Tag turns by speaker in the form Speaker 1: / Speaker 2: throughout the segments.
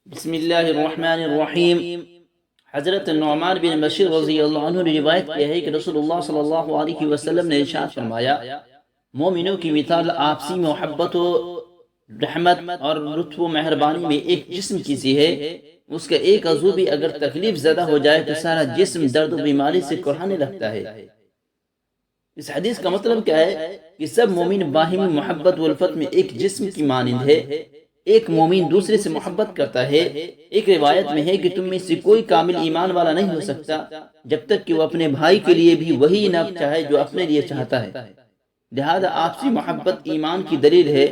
Speaker 1: بسم اللہ الرحمن الرحیم۔ حضرت نعمان بن بشیر رضی اللہ عنہ نے روایت کیا ہے کہ رسول اللہ صلی اللہ علیہ وسلم نے ارشاد فرمایا، مومنوں کی مثال آپسی محبت و رحمت اور لطف و مہربانی میں ایک جسم کی سی ہے۔ اس کا ایک عضو بھی اگر تکلیف زدہ ہو جائے تو سارا جسم درد و بیماری سے کڑھانے لگتا ہے۔ اس حدیث کا مطلب کیا ہے کہ سب مومن باہمی محبت و الفت میں ایک جسم کی مانند ہے۔ ایک مومن دوسرے سے محبت کرتا ہے۔ ایک روایت میں ہے کہ تم میں سے کوئی کامل ایمان والا نہیں ہو سکتا جب تک کہ وہ اپنے بھائی کے لیے بھی وہی نہ چاہے جو اپنے لیے چاہتا ہے۔ لہذا آپسی محبت ایمان کی دلیل ہے۔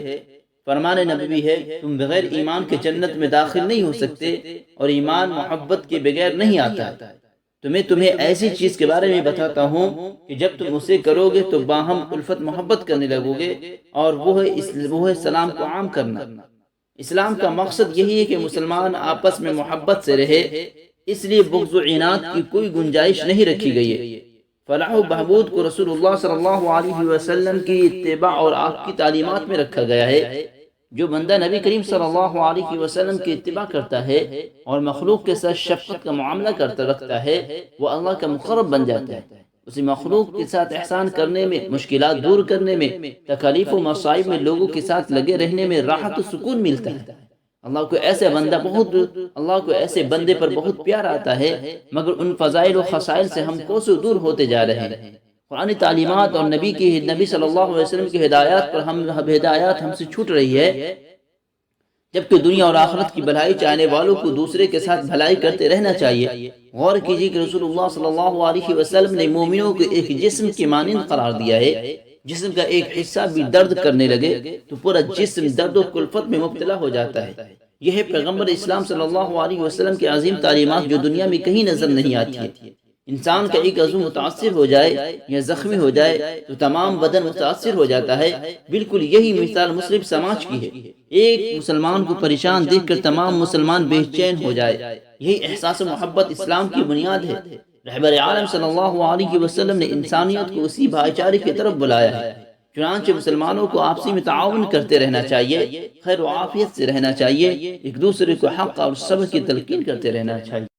Speaker 1: فرمان نبوی ہے، تم بغیر ایمان کے جنت میں داخل نہیں ہو سکتے اور ایمان محبت کے بغیر نہیں آتا ہے۔ تمہیں ایسی چیز کے بارے میں بتاتا ہوں کہ جب تم اسے کرو گے تو باہم الفت محبت کرنے لگو گے، اور وہ ہے سلام کو عام کرنا۔ اسلام کا مقصد یہی ہے کہ مسلمان آپس میں محبت سے رہے، اس لیے بغض و عناد کی کوئی گنجائش نہیں رکھی گئی ہے۔ فلاح و بہبود کو رسول اللہ صلی اللہ علیہ وسلم کی اتباع اور آپ کی تعلیمات میں رکھا گیا ہے۔ جو بندہ نبی کریم صلی اللہ علیہ وسلم کی اتباع کرتا ہے اور مخلوق کے ساتھ شفقت کا معاملہ رکھتا ہے، وہ اللہ کا مقرب بن جاتا ہے۔ اسی مخلوق کے ساتھ احسان کرنے میں، مشکلات دور کرنے میں، تکالیف و مصائب میں لوگوں کے ساتھ لگے رہنے میں راحت و سکون ملتا ہے۔ اللہ کو ایسے بندے پر بہت پیار آتا ہے، مگر ان فضائل و خصائل سے ہم کوسوں دور ہوتے جا رہے ہیں۔ قرآن تعلیمات اور نبی صلی اللہ علیہ وسلم کی ہدایات پر ہدایات ہم سے چھوٹ رہی ہے، جبکہ دنیا اور آخرت کی بھلائی چاہنے والوں کو دوسرے کے ساتھ بھلائی کرتے رہنا چاہیے۔ غور کیجیے کہ رسول اللہ صلی اللہ علیہ وسلم نے مومنوں کو ایک جسم کی مانند قرار دیا ہے۔ جسم کا ایک حصہ بھی درد کرنے لگے تو پورا جسم درد و کلفت میں مبتلا ہو جاتا ہے۔ یہ ہے پیغمبر اسلام صلی اللہ علیہ وسلم کی عظیم تعلیمات، جو دنیا میں کہیں نظر نہیں آتی ہے۔ انسان کا ایک عضو متاثر ہو جائے یا زخمی ہو جائے تو تمام بدن متاثر ہو جاتا ہے۔ بالکل یہی مثال مسلم سماج کی ہے۔ ایک مسلمان کو پریشان دیکھ کر تمام مسلمان بے چین ہو جائے، یہی احساس محبت اسلام کی بنیاد ہے۔ رہبر عالم صلی اللہ علیہ وسلم نے انسانیت کو اسی بھائی چارے کی طرف بلایا ہے۔ چنانچہ مسلمانوں کو آپسی میں تعاون کرتے رہنا چاہیے، خیر و عافیت سے رہنا چاہیے، ایک دوسرے کو حق اور صبر کی تلقین کرتے رہنا چاہیے۔